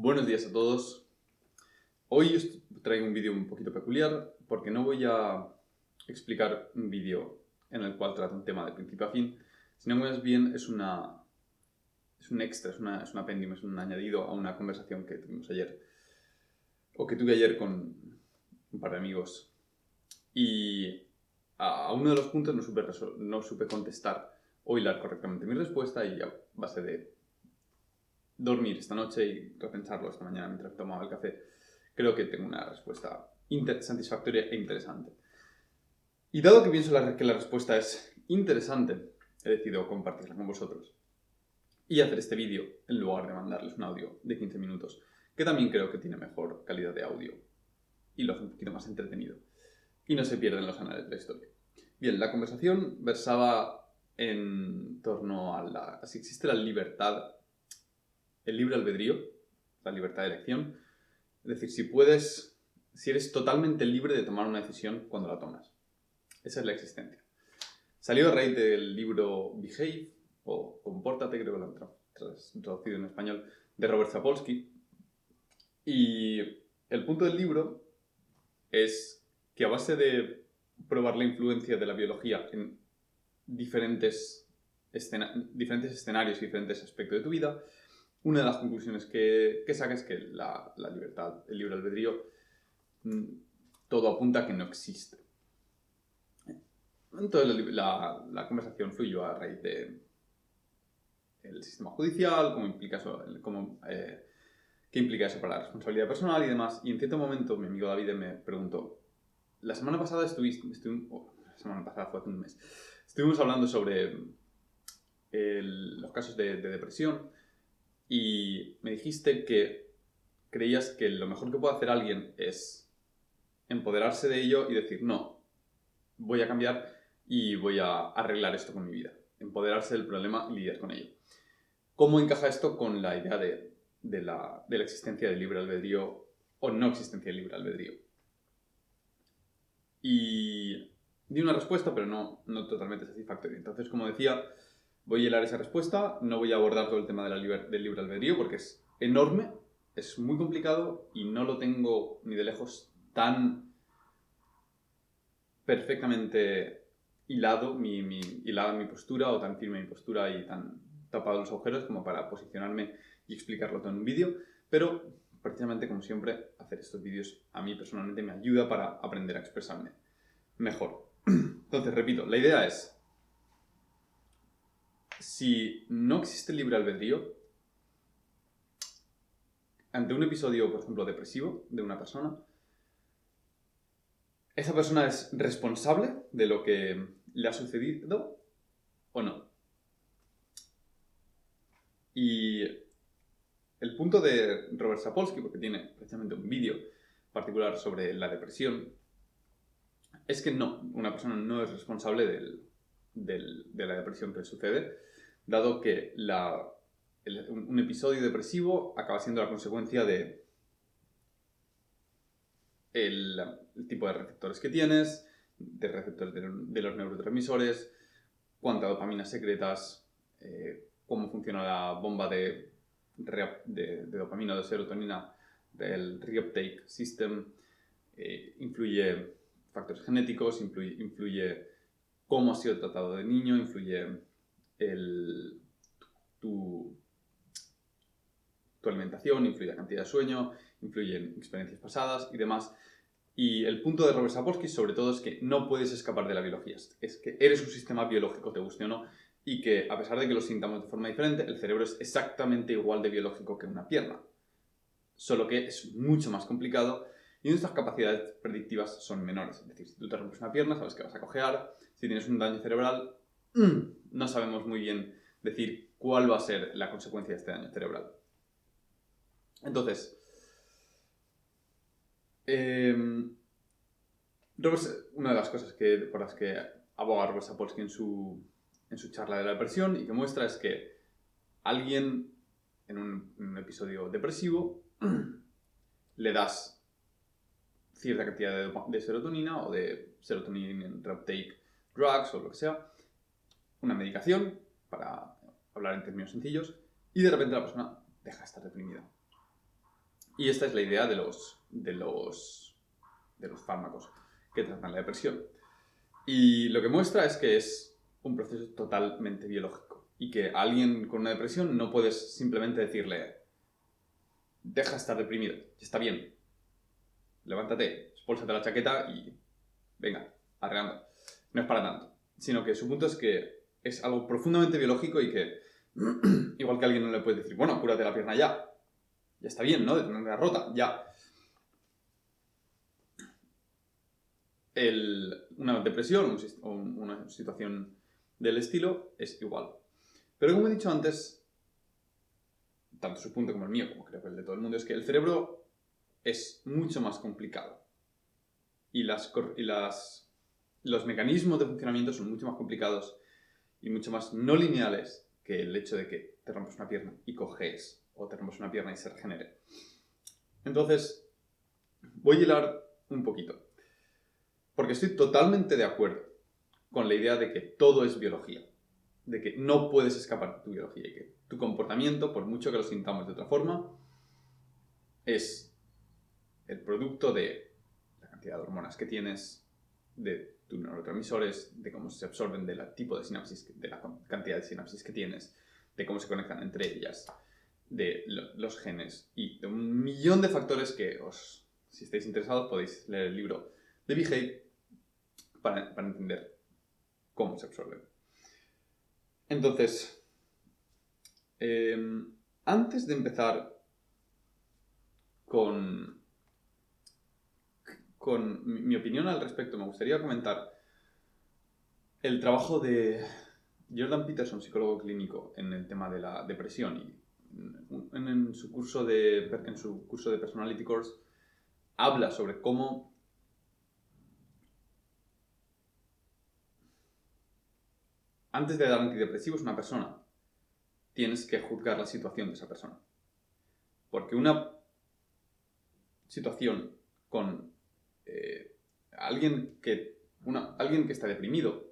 Buenos días a todos. Hoy os traigo un vídeo un poquito peculiar porque no voy a explicar un vídeo en el cual trata un tema de principio a fin, sino más bien es un extra, es un apéndice, es un añadido a una conversación que tuvimos ayer, o que tuve ayer con un par de amigos. Y a uno de los puntos no supe contestar o hilar correctamente mi respuesta, y a base de dormir esta noche y repensarlo esta mañana mientras tomaba el café, creo que tengo una respuesta satisfactoria e interesante. Y dado que pienso que la respuesta es interesante, he decidido compartirla con vosotros y hacer este vídeo en lugar de mandarles un audio de 15 minutos, que también creo que tiene mejor calidad de audio y lo hace un poquito más entretenido y no se pierden los anales de la historia. Bien, la conversación versaba en torno a si existe la libertad, el libre albedrío, la libertad de elección. Es decir, si eres totalmente libre de tomar una decisión cuando la tomas. Esa es la existencia. Salió a raíz del libro Behave, o Compórtate, creo que lo han traducido en español, de Robert Sapolsky. Y el punto del libro es que a base de probar la influencia de la biología en diferentes escenarios y diferentes aspectos de tu vida, una de las conclusiones que saca es que la libertad, el libre albedrío, todo apunta a que no existe. Entonces la conversación fluyó a raíz de el sistema judicial, qué implica eso para la responsabilidad personal y demás. Y en cierto momento mi amigo David me preguntó, la semana pasada la semana pasada fue hace un mes, estuvimos hablando sobre los casos de depresión, y me dijiste que creías que lo mejor que puede hacer alguien es empoderarse de ello y decir, no, voy a cambiar y voy a arreglar esto con mi vida. Empoderarse del problema y lidiar con ello. ¿Cómo encaja esto con la idea de la existencia del libre albedrío o no existencia del libre albedrío? Y di una respuesta, pero no totalmente satisfactoria. Entonces, como decía, voy a hilar esa respuesta. No voy a abordar todo el tema del libre albedrío porque es enorme, es muy complicado y no lo tengo ni de lejos tan perfectamente hilada mi postura, o tan firme mi postura y tan tapado los agujeros como para posicionarme y explicarlo todo en un vídeo. Pero precisamente, como siempre, hacer estos vídeos a mí personalmente me ayuda para aprender a expresarme mejor. Entonces, repito, la idea es, si no existe libre albedrío, ante un episodio, por ejemplo, depresivo de una persona, ¿esa persona es responsable de lo que le ha sucedido o no? Y el punto de Robert Sapolsky, porque tiene precisamente un vídeo particular sobre la depresión, es que no, una persona no es responsable de la depresión que le sucede, dado que un episodio depresivo acaba siendo la consecuencia de el tipo de receptores que tienes, de receptores de los neurotransmisores, cuánta dopamina secretas, cómo funciona la bomba de dopamina o de serotonina del reuptake system, influye factores genéticos, influye cómo has sido tratado de niño, influye tu alimentación, influye la cantidad de sueño, influyen experiencias pasadas y demás. Y el punto de Robert Sapolsky, sobre todo, es que no puedes escapar de la biología. Es que eres un sistema biológico, te guste o no, y que, a pesar de que lo sintamos de forma diferente, el cerebro es exactamente igual de biológico que una pierna. Solo que es mucho más complicado y nuestras capacidades predictivas son menores. Es decir, si tú te rompes una pierna, sabes que vas a cojear. Si tienes un daño cerebral, no sabemos muy bien decir cuál va a ser la consecuencia de este daño cerebral. Entonces, una de las cosas por las que aboga Robert Sapolsky en su charla de la depresión y que muestra es que alguien en un episodio depresivo le das cierta cantidad de serotonina o de serotonin reuptake drugs o lo que sea, una medicación, para hablar en términos sencillos, y de repente la persona deja de estar deprimida. Y esta es la idea de los fármacos que tratan la depresión. Y lo que muestra es que es un proceso totalmente biológico y que a alguien con una depresión no puedes simplemente decirle deja de estar deprimido, está bien, levántate, espólsate la chaqueta y venga, arreglando. No es para tanto, sino que su punto es que es algo profundamente biológico y que igual que a alguien no le puedes decir, bueno, cúrate la pierna ya está bien, ¿no? De tenerla rota, ya. Una depresión o una situación del estilo es igual. Pero como he dicho antes, tanto su punto como el mío, como creo que el de todo el mundo, es que el cerebro es mucho más complicado. Y los mecanismos de funcionamiento son mucho más complicados y mucho más no lineales que el hecho de que te rompes una pierna y coges, o te rompes una pierna y se regenere. Entonces, voy a hilar un poquito. Porque estoy totalmente de acuerdo con la idea de que todo es biología. De que no puedes escapar de tu biología y que tu comportamiento, por mucho que lo sintamos de otra forma, es el producto de la cantidad de hormonas que tienes, de tus neurotransmisores, de cómo se absorben, del tipo de sinapsis, de la cantidad de sinapsis que tienes, de cómo se conectan entre ellas, de los genes y de un millón de factores que si estáis interesados podéis leer el libro de Behave para entender cómo se absorbe. Entonces, antes de empezar con mi opinión al respecto, me gustaría comentar el trabajo de Jordan Peterson, psicólogo clínico, en el tema de la depresión. Y en su curso de Personality Course habla sobre cómo antes de dar antidepresivos a una persona, tienes que juzgar la situación de esa persona. Porque una situación con alguien que está deprimido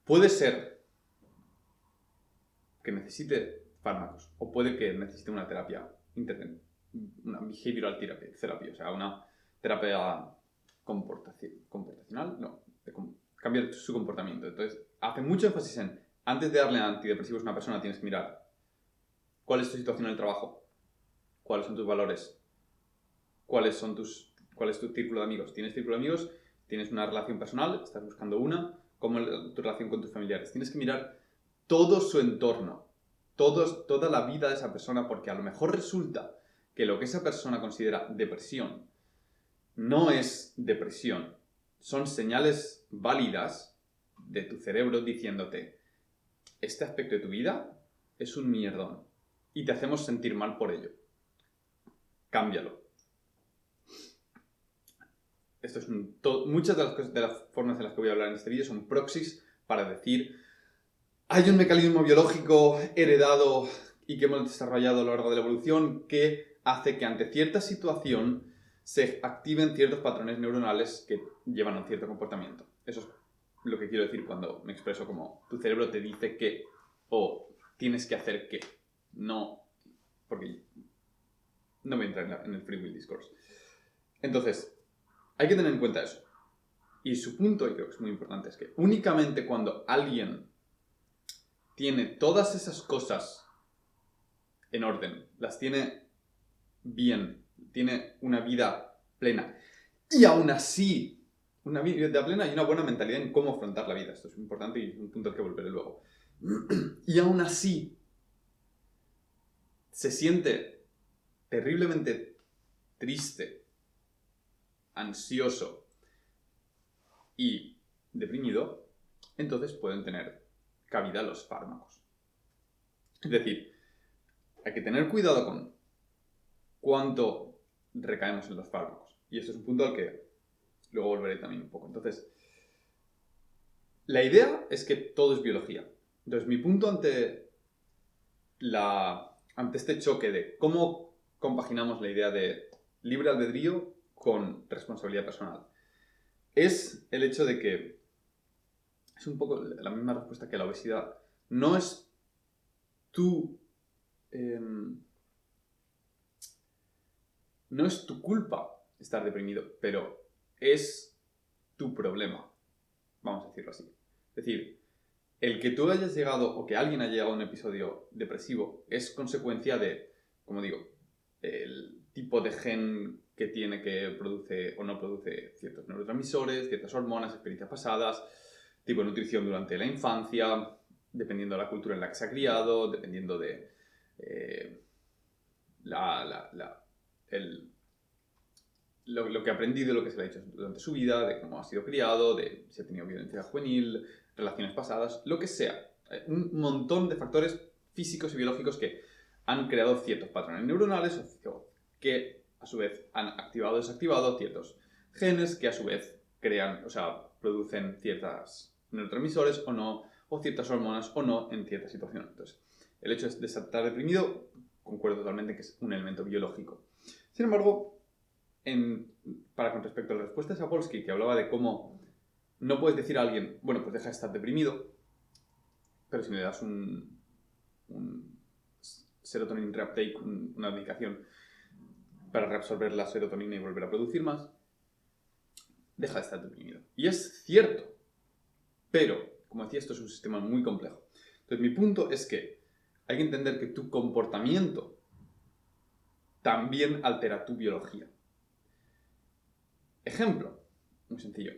puede ser que necesite fármacos o puede que necesite una terapia, una behavioral therapy, o sea, una terapia comportacional, no, de cambiar su comportamiento. Entonces, hace mucho énfasis en, antes de darle antidepresivos a una persona, tienes que mirar cuál es tu situación en el trabajo, cuáles son tus valores, cuál es tu círculo de amigos. ¿Tienes círculo de amigos? ¿Tienes una relación personal? ¿Estás buscando una? ¿Cómo es tu relación con tus familiares? Tienes que mirar todo su entorno, toda la vida de esa persona, porque a lo mejor resulta que lo que esa persona considera depresión no es depresión. Son señales válidas de tu cerebro diciéndote, este aspecto de tu vida es un mierdón y te hacemos sentir mal por ello. Cámbialo. Muchas de las formas en las que voy a hablar en este vídeo son proxies para decir hay un mecanismo biológico heredado y que hemos desarrollado a lo largo de la evolución que hace que ante cierta situación se activen ciertos patrones neuronales que llevan a un cierto comportamiento. Eso es lo que quiero decir cuando me expreso como tu cerebro te dice que o tienes que hacer que. No, porque no voy a entrar en el free will discourse. Entonces, hay que tener en cuenta eso. Y su punto, y creo que es muy importante, es que únicamente cuando alguien tiene todas esas cosas en orden, las tiene bien, tiene una vida plena, y aún así, una vida plena y una buena mentalidad en cómo afrontar la vida. Esto es importante y es un punto al que volveré luego. Y aún así, se siente terriblemente triste, ansioso y deprimido, entonces pueden tener cabida los fármacos. Es decir, hay que tener cuidado con cuánto recaemos en los fármacos. Y esto es un punto al que luego volveré también un poco. Entonces, la idea es que todo es biología. Entonces, mi punto ante este choque de cómo compaginamos la idea de libre albedrío con responsabilidad personal es el hecho de que es un poco la misma respuesta que la obesidad. No es tu no es tu culpa estar deprimido, pero es tu problema, vamos a decirlo así. Es decir, el que tú hayas llegado o que alguien haya llegado a un episodio depresivo es consecuencia de, como digo, el tipo de gen que tiene que produce o no produce ciertos neurotransmisores, ciertas hormonas, experiencias pasadas, tipo de nutrición durante la infancia, dependiendo de la cultura en la que se ha criado, dependiendo de lo que ha aprendido, lo que se le ha dicho durante su vida, de cómo ha sido criado, de si ha tenido violencia juvenil, relaciones pasadas, lo que sea. Un montón de factores físicos y biológicos que han creado ciertos patrones neuronales que a su vez han activado o desactivado ciertos genes que a su vez producen ciertos neurotransmisores o no, o ciertas hormonas o no en ciertas situaciones. Entonces, el hecho de estar deprimido, concuerdo totalmente que es un elemento biológico. Sin embargo, con respecto a la respuesta de Sapolsky, que hablaba de cómo no puedes decir a alguien, bueno, pues deja de estar deprimido, pero si le das un serotonin reuptake, una medicación para reabsorber la serotonina y volver a producir más, deja de estar deprimido. Y es cierto, pero, como decía, esto es un sistema muy complejo. Entonces, mi punto es que hay que entender que tu comportamiento también altera tu biología. Ejemplo, muy sencillo.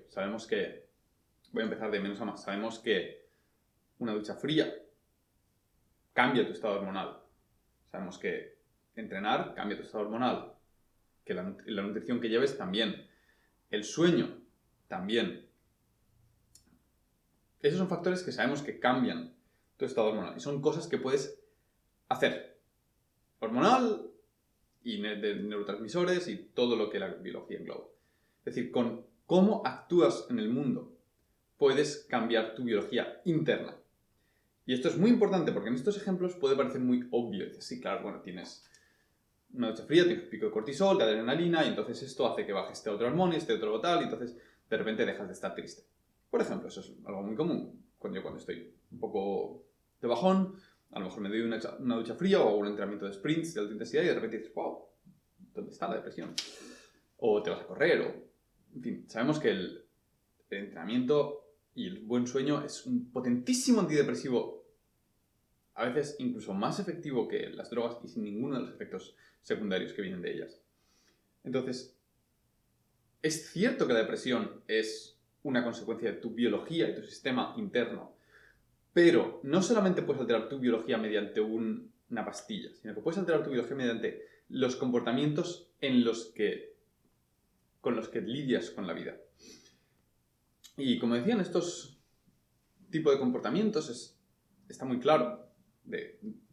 Voy a empezar de menos a más. Sabemos que una ducha fría cambia tu estado hormonal. Sabemos que entrenar cambia tu estado hormonal. Que la nutrición que lleves también. El sueño también. Esos son factores que sabemos que cambian tu estado hormonal. Y son cosas que puedes hacer. Hormonal y de neurotransmisores y todo lo que la biología engloba. Es decir, con cómo actúas en el mundo puedes cambiar tu biología interna. Y esto es muy importante porque en estos ejemplos puede parecer muy obvio. Dices, sí, claro, bueno, tienes una ducha fría, tienes un pico de cortisol, de adrenalina, y entonces esto hace que baje este otro hormona, este otro tal, y entonces de repente dejas de estar triste. Por ejemplo, eso es algo muy común. Cuando estoy un poco de bajón, a lo mejor me doy una ducha fría o hago un entrenamiento de sprints de alta intensidad y de repente dices, wow, ¿dónde está la depresión? O te vas a correr, en fin, sabemos que el entrenamiento y el buen sueño es un potentísimo antidepresivo, a veces incluso más efectivo que las drogas y sin ninguno de los efectos secundarios que vienen de ellas. Entonces, es cierto que la depresión es una consecuencia de tu biología y tu sistema interno, pero no solamente puedes alterar tu biología mediante una pastilla, sino que puedes alterar tu biología mediante los comportamientos con los que lidias con la vida. Y como decían, estos tipos de comportamientos está muy claro,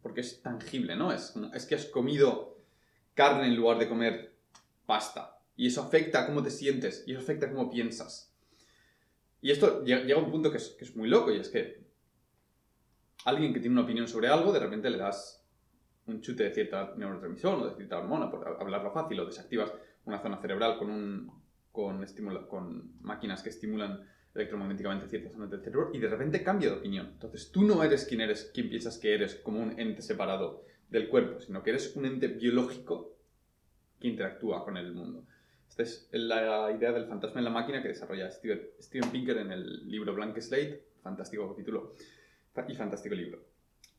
porque es tangible, ¿no? Es que has comido carne en lugar de comer pasta. Y eso afecta a cómo te sientes, y eso afecta a cómo piensas. Y esto llega a un punto que es muy loco, y es que alguien que tiene una opinión sobre algo, de repente le das un chute de cierta neurotransmisor o de cierta hormona, por hablarlo fácil, o desactivas una zona cerebral con máquinas que estimulan electromagnéticamente ciertas zonas del cerebro y de repente cambia de opinión. Entonces tú no eres quien piensas que eres como un ente separado del cuerpo, sino que eres un ente biológico que interactúa con el mundo. Esta es la idea del fantasma en la máquina que desarrolla Steven Pinker en el libro Blank Slate. Fantástico capítulo y fantástico libro.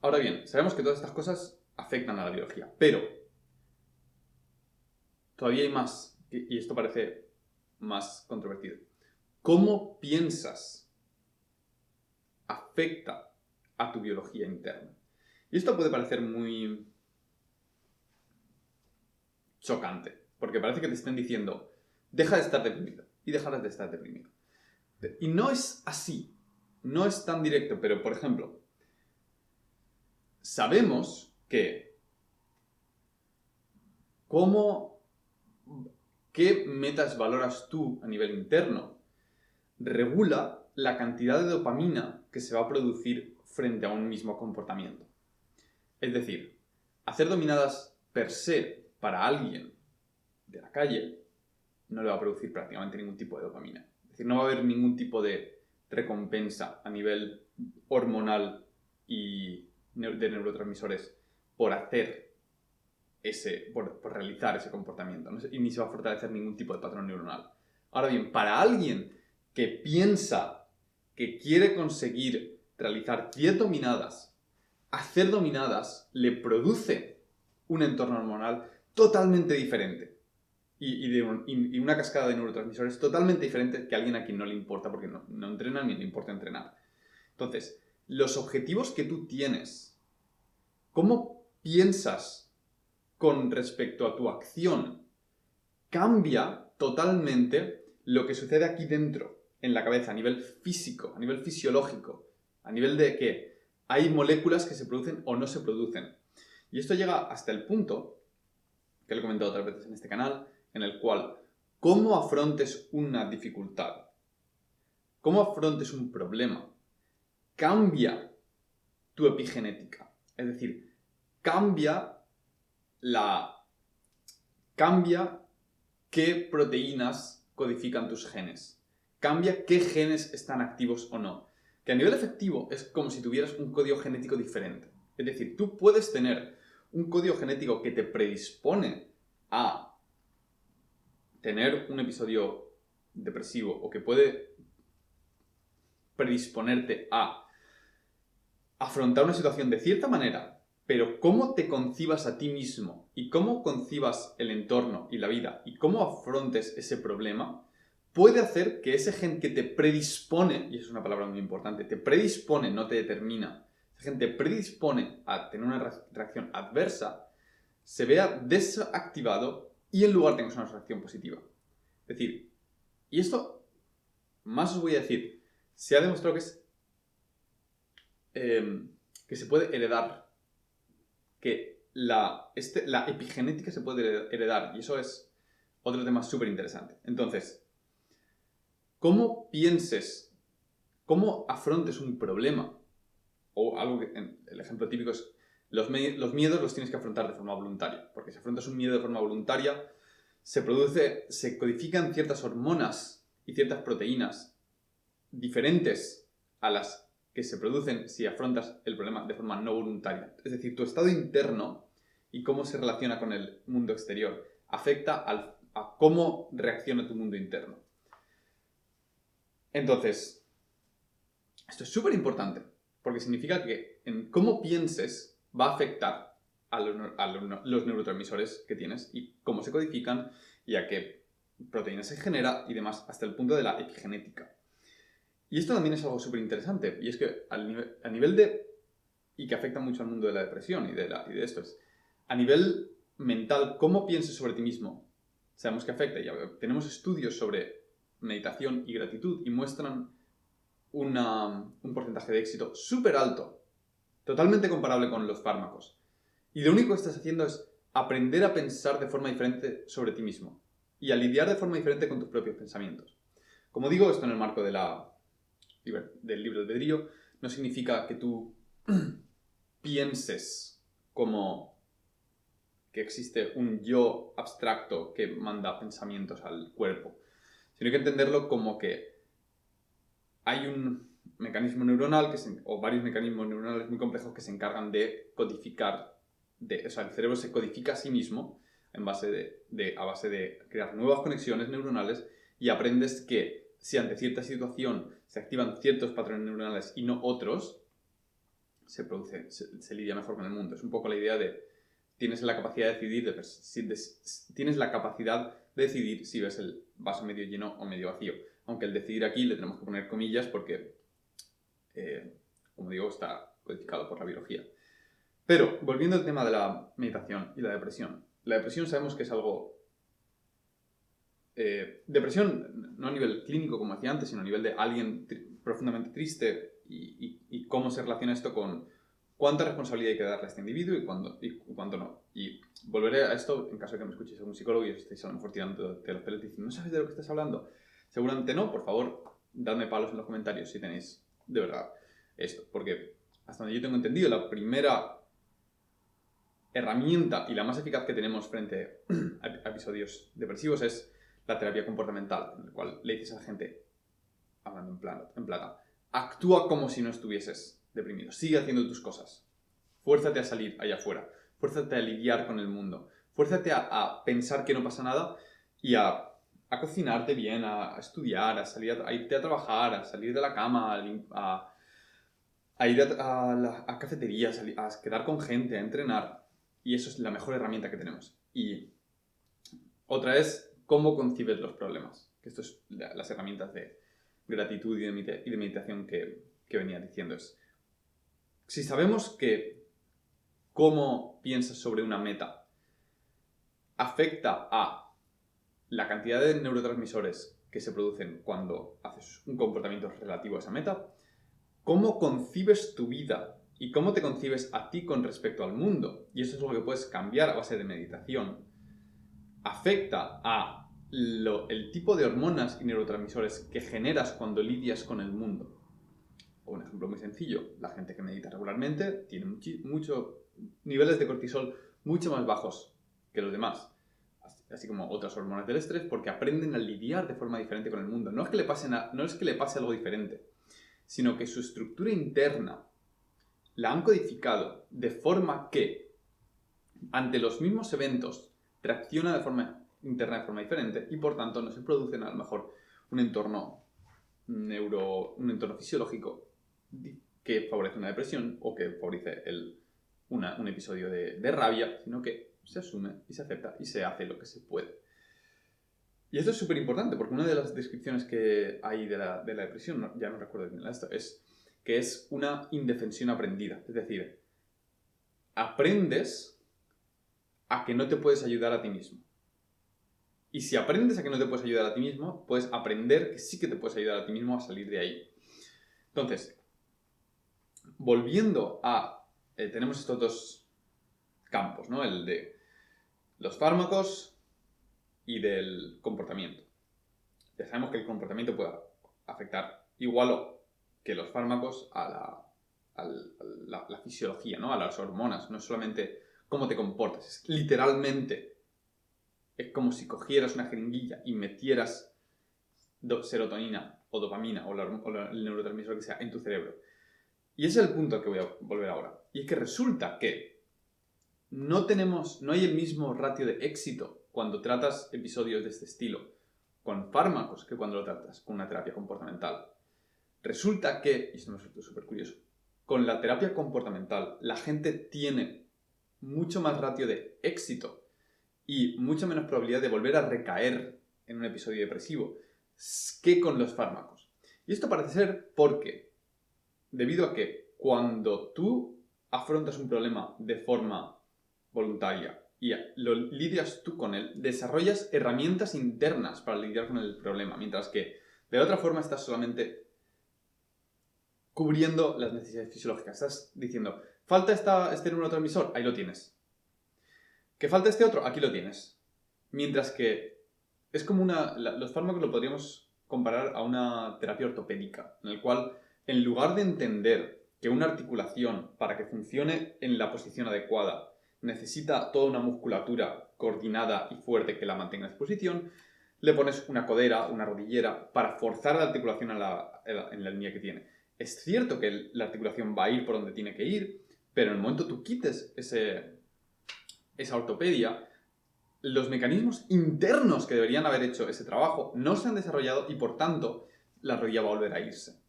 Ahora bien, sabemos que todas estas cosas afectan a la biología, pero todavía hay más, y esto parece más controvertido. ¿Cómo piensas afecta a tu biología interna? Y esto puede parecer muy chocante, porque parece que te estén diciendo, deja de estar deprimido, y dejarás de estar deprimido. Y no es así, no es tan directo, pero por ejemplo, sabemos que qué metas valoras tú a nivel interno regula la cantidad de dopamina que se va a producir frente a un mismo comportamiento. Es decir, hacer dominadas per se para alguien de la calle no le va a producir prácticamente ningún tipo de dopamina. Es decir, no va a haber ningún tipo de recompensa a nivel hormonal y de neurotransmisores por hacer por realizar ese comportamiento, ¿no? Y ni se va a fortalecer ningún tipo de patrón neuronal. Ahora bien, para alguien que piensa que quiere conseguir realizar 10 dominadas, hacer dominadas le produce un entorno hormonal totalmente diferente y una cascada de neurotransmisores totalmente diferente que a alguien a quien no le importa porque no entrena ni le importa entrenar. Entonces, los objetivos que tú tienes, cómo piensas con respecto a tu acción, cambia totalmente lo que sucede aquí dentro, en la cabeza, a nivel físico, a nivel fisiológico, a nivel de que hay moléculas que se producen o no se producen. Y esto llega hasta el punto, que lo he comentado otras veces en este canal, en el cual, cómo afrontes una dificultad, cómo afrontes un problema, cambia tu epigenética. Es decir, cambia qué proteínas codifican tus genes. Cambia qué genes están activos o no. Que a nivel efectivo es como si tuvieras un código genético diferente. Es decir, tú puedes tener un código genético que te predispone a tener un episodio depresivo o que puede predisponerte a afrontar una situación de cierta manera, pero cómo te concibas a ti mismo y cómo concibas el entorno y la vida y cómo afrontes ese problema puede hacer que ese gen que te predispone, y eso es una palabra muy importante, te predispone, no te determina, ese gen te predispone a tener una reacción adversa, se vea desactivado y en lugar tengas una reacción positiva. Es decir, y esto, más os voy a decir, se ha demostrado que se puede heredar, que la epigenética se puede heredar, y eso es otro tema súper interesante. Entonces, cómo pienses, cómo afrontes un problema, o algo que, el ejemplo típico es, los miedos los tienes que afrontar de forma voluntaria, porque si afrontas un miedo de forma voluntaria, se codifican ciertas hormonas y ciertas proteínas diferentes a las que se producen si afrontas el problema de forma no voluntaria. Es decir, tu estado interno y cómo se relaciona con el mundo exterior afecta a cómo reacciona tu mundo interno. Entonces, esto es súper importante, porque significa que en cómo pienses va a afectar a los neurotransmisores que tienes y cómo se codifican y a qué proteínas se genera y demás, hasta el punto de la epigenética. Y esto también es algo súper interesante, y es que a nivel de... y que afecta mucho al mundo de la depresión y de esto es, a nivel mental, cómo pienses sobre ti mismo, sabemos que afecta. Ya tenemos estudios sobre meditación y gratitud y muestran un porcentaje de éxito súper alto, totalmente comparable con los fármacos. Y lo único que estás haciendo es aprender a pensar de forma diferente sobre ti mismo y a lidiar de forma diferente con tus propios pensamientos. Como digo, esto en el marco del libre albedrío, no significa que tú pienses como que existe un yo abstracto que manda pensamientos al cuerpo, sino que entenderlo como que hay un mecanismo neuronal o varios mecanismos neuronales muy complejos que se encargan de codificar, o sea, el cerebro se codifica a sí mismo a base de crear nuevas conexiones neuronales y aprendes que si ante cierta situación se activan ciertos patrones neuronales y no otros, se lidia mejor con el mundo. Es un poco la idea de tienes la capacidad de decidir, tienes la capacidad de decidir si ves el vaso medio lleno o medio vacío. Aunque el decidir aquí le tenemos que poner comillas porque, como digo, está codificado por la biología. Pero, volviendo al tema de la meditación y la depresión. La depresión sabemos que es algo... depresión no a nivel clínico, como decía antes, sino a nivel de alguien profundamente triste y cómo se relaciona esto con cuánta responsabilidad hay que darle a este individuo y cuándo no. Y volveré a esto en caso de que me escuchéis a un psicólogo y os estéis a lo mejor tirando de los pelos diciendo, ¿no sabes de lo que estás hablando? Seguramente no, por favor, dadme palos en los comentarios si tenéis de verdad esto. Porque hasta donde yo tengo entendido, la primera herramienta y la más eficaz que tenemos frente a episodios depresivos es la terapia comportamental, en la cual le dices a la gente, hablando en plata, actúa como si no estuvieses deprimido, sigue haciendo tus cosas, fuérzate a salir allá afuera, fuérzate a lidiar con el mundo, fuérzate a pensar que no pasa nada y a cocinarte bien, a estudiar, a irte a trabajar, a salir de la cama, a ir a cafeterías, a quedar con gente, a entrenar. Y eso es la mejor herramienta que tenemos. Y otra es cómo concibes los problemas. Que esto es las herramientas de gratitud y de meditación que venía diciendo. Si sabemos que cómo piensas sobre una meta afecta a la cantidad de neurotransmisores que se producen cuando haces un comportamiento relativo a esa meta, cómo concibes tu vida y cómo te concibes a ti con respecto al mundo, y eso es lo que puedes cambiar a base de meditación, afecta a el tipo de hormonas y neurotransmisores que generas cuando lidias con el mundo. Un ejemplo muy sencillo, la gente que medita regularmente tiene muchos niveles de cortisol mucho más bajos que los demás, así como otras hormonas del estrés, porque aprenden a lidiar de forma diferente con el mundo. No es que le pase algo diferente, sino que su estructura interna la han codificado de forma que ante los mismos eventos reacciona de forma interna de forma diferente y por tanto no se producen a lo mejor un entorno fisiológico que favorece una depresión o que favorece un episodio de rabia, sino que se asume y se acepta y se hace lo que se puede. Y esto es súper importante porque una de las descripciones que hay de la depresión, ya no recuerdo bien esto, es que es una indefensión aprendida. Es decir, aprendes a que no te puedes ayudar a ti mismo. Y si aprendes a que no te puedes ayudar a ti mismo, puedes aprender que sí que te puedes ayudar a ti mismo a salir de ahí. Entonces, volviendo a... tenemos estos dos campos, ¿no? El de los fármacos y del comportamiento. Ya sabemos que el comportamiento puede afectar igual que los fármacos a la fisiología, ¿no? A las hormonas. No es solamente cómo te comportas, es literalmente... Es como si cogieras una jeringuilla y metieras serotonina o dopamina o el neurotransmisor que sea en tu cerebro. Y ese es el punto al que voy a volver ahora. Y es que resulta que no hay el mismo ratio de éxito cuando tratas episodios de este estilo con fármacos que cuando lo tratas con una terapia comportamental. Resulta que, y esto me resulta súper curioso, con la terapia comportamental la gente tiene mucho más ratio de éxito y mucha menos probabilidad de volver a recaer en un episodio depresivo que con los fármacos. Y esto parece ser porque, debido a que cuando tú afrontas un problema de forma voluntaria y lo lidias tú con él, desarrollas herramientas internas para lidiar con el problema, mientras que de otra forma estás solamente cubriendo las necesidades fisiológicas. Estás diciendo, falta este neurotransmisor, ahí lo tienes. ¿Que falta este otro? Aquí lo tienes. Mientras que es como los fármacos lo podríamos comparar a una terapia ortopédica, en el cual, en lugar de entender que una articulación, para que funcione en la posición adecuada, necesita toda una musculatura coordinada y fuerte que la mantenga en esa posición, le pones una codera, una rodillera, para forzar la articulación en la línea que tiene. Es cierto que la articulación va a ir por donde tiene que ir, pero en el momento tú quites esa ortopedia, los mecanismos internos que deberían haber hecho ese trabajo no se han desarrollado y por tanto la rodilla va a volver a irse.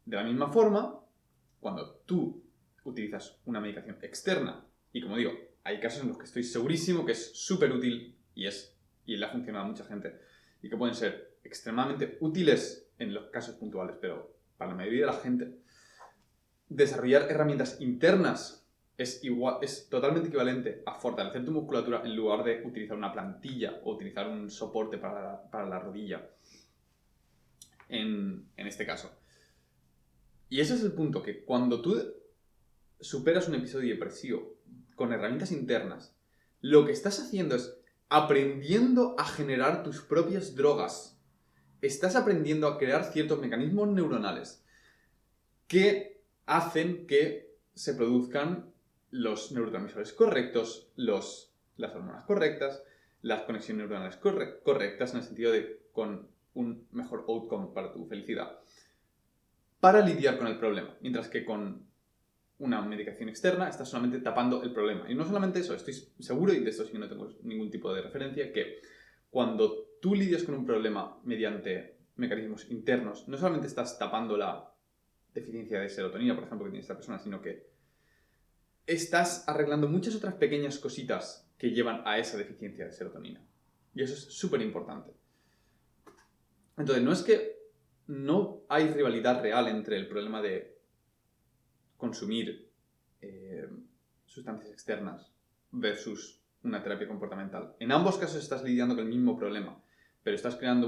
De la misma forma, cuando tú utilizas una medicación externa, y como digo, hay casos en los que estoy segurísimo que es súper útil y le ha funcionado a mucha gente y que pueden ser extremadamente útiles en los casos puntuales, pero para la mayoría de la gente, desarrollar herramientas internas es totalmente equivalente a fortalecer tu musculatura en lugar de utilizar una plantilla o utilizar un soporte para la rodilla en este caso. Y ese es el punto, que cuando tú superas un episodio depresivo con herramientas internas, lo que estás haciendo es aprendiendo a generar tus propias drogas. Estás aprendiendo a crear ciertos mecanismos neuronales que hacen que se produzcan los neurotransmisores correctos, las hormonas correctas, las conexiones neuronales correctas en el sentido de con un mejor outcome para tu felicidad, para lidiar con el problema. Mientras que con una medicación externa, estás solamente tapando el problema. Y no solamente eso, estoy seguro, y de esto sí que no tengo ningún tipo de referencia, que cuando tú lidias con un problema mediante mecanismos internos, no solamente estás tapando la deficiencia de serotonina, por ejemplo, que tiene esta persona, sino que estás arreglando muchas otras pequeñas cositas que llevan a esa deficiencia de serotonina. Y eso es súper importante. Entonces, no es que no hay rivalidad real entre el problema de consumir sustancias externas versus una terapia comportamental. En ambos casos estás lidiando con el mismo problema, pero estás creando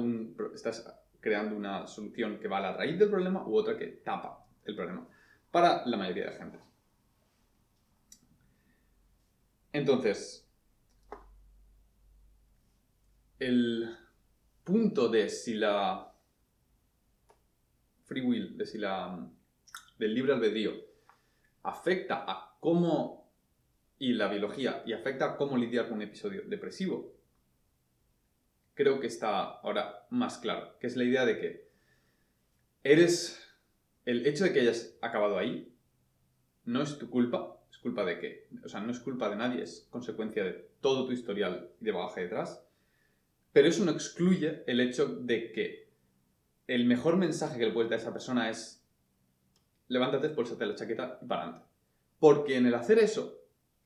una solución que va a la raíz del problema u otra que tapa el problema para la mayoría de gente. Entonces, el punto de si la free will, del libre albedrío, afecta a cómo, y la biología, y afecta a cómo lidiar con un episodio depresivo, creo que está ahora más claro, que es la idea de que el hecho de que hayas acabado ahí no es tu culpa, es culpa de que, o sea, no es culpa de nadie, es consecuencia de todo tu historial y de bagaje detrás, pero eso no excluye el hecho de que el mejor mensaje que le puedes dar a esa persona es levántate, expólsate la chaqueta y para adelante. Porque en el hacer eso,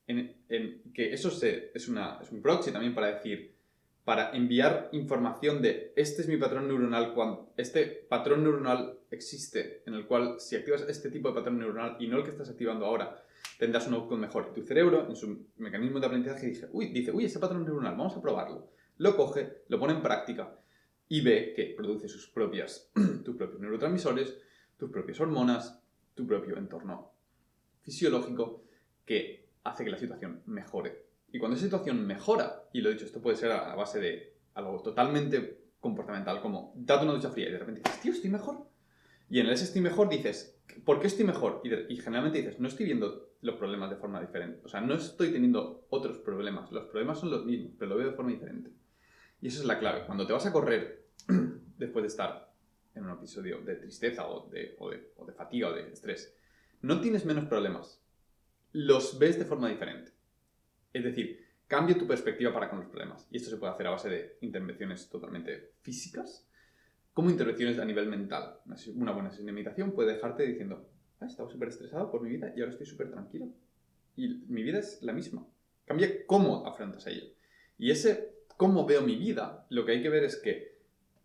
que eso es un proxy también para decir, para enviar información de este es mi patrón neuronal, cuando este patrón neuronal existe, en el cual si activas este tipo de patrón neuronal y no el que estás activando ahora, tendrás un outcome mejor. Y tu cerebro, en su mecanismo de aprendizaje, dice, ese patrón neuronal, vamos a probarlo. Lo coge, lo pone en práctica y ve que produce tus propios neurotransmisores, tus propias hormonas, tu propio entorno fisiológico que hace que la situación mejore. Y cuando esa situación mejora, y lo he dicho, esto puede ser a base de algo totalmente comportamental, como date una ducha fría y de repente dices, tío, estoy mejor. Y en el ese estoy mejor dices, ¿por qué estoy mejor? Y generalmente dices, no estoy viendo los problemas de forma diferente. O sea, no estoy teniendo otros problemas. Los problemas son los mismos, pero lo veo de forma diferente. Y esa es la clave. Cuando te vas a correr después de estar en un episodio de tristeza o de fatiga o de estrés, no tienes menos problemas. Los ves de forma diferente. Es decir, cambia tu perspectiva para con los problemas. Y esto se puede hacer a base de intervenciones totalmente físicas, como intervenciones a nivel mental. Una buena sesión de meditación puede dejarte diciendo, estaba súper estresado por mi vida y ahora estoy súper tranquilo. Y mi vida es la misma. Cambia cómo afrontas ella. Y ese cómo veo mi vida, lo que hay que ver es que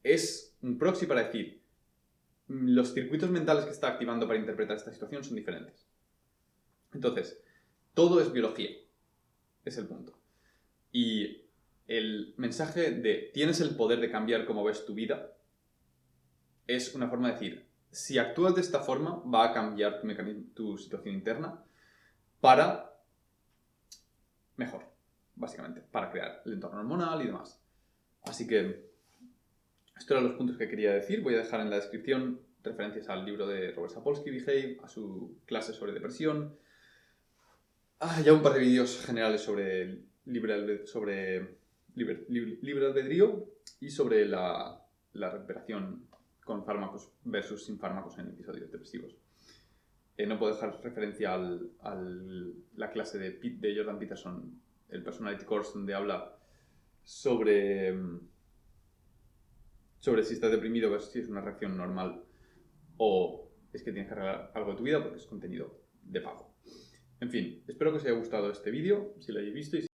es un proxy para decir, los circuitos mentales que está activando para interpretar esta situación son diferentes. Entonces, todo es biología. Es el punto. Y el mensaje de tienes el poder de cambiar cómo ves tu vida es una forma de decir, si actúas de esta forma, va a cambiar tu situación interna para mejor, básicamente, para crear el entorno hormonal y demás. Así que estos eran los puntos que quería decir. Voy a dejar en la descripción referencias al libro de Robert Sapolsky, Behave, a su clase sobre depresión. Ya un par de vídeos generales sobre libre albedrío y sobre la recuperación con fármacos versus sin fármacos en episodios depresivos. No puedo dejar referencia a la clase de Jordan Peterson, el Personality Course, donde habla sobre si estás deprimido versus si es una reacción normal o es que tienes que arreglar algo de tu vida porque es contenido de pago. En fin, espero que os haya gustado este vídeo, si lo habéis visto y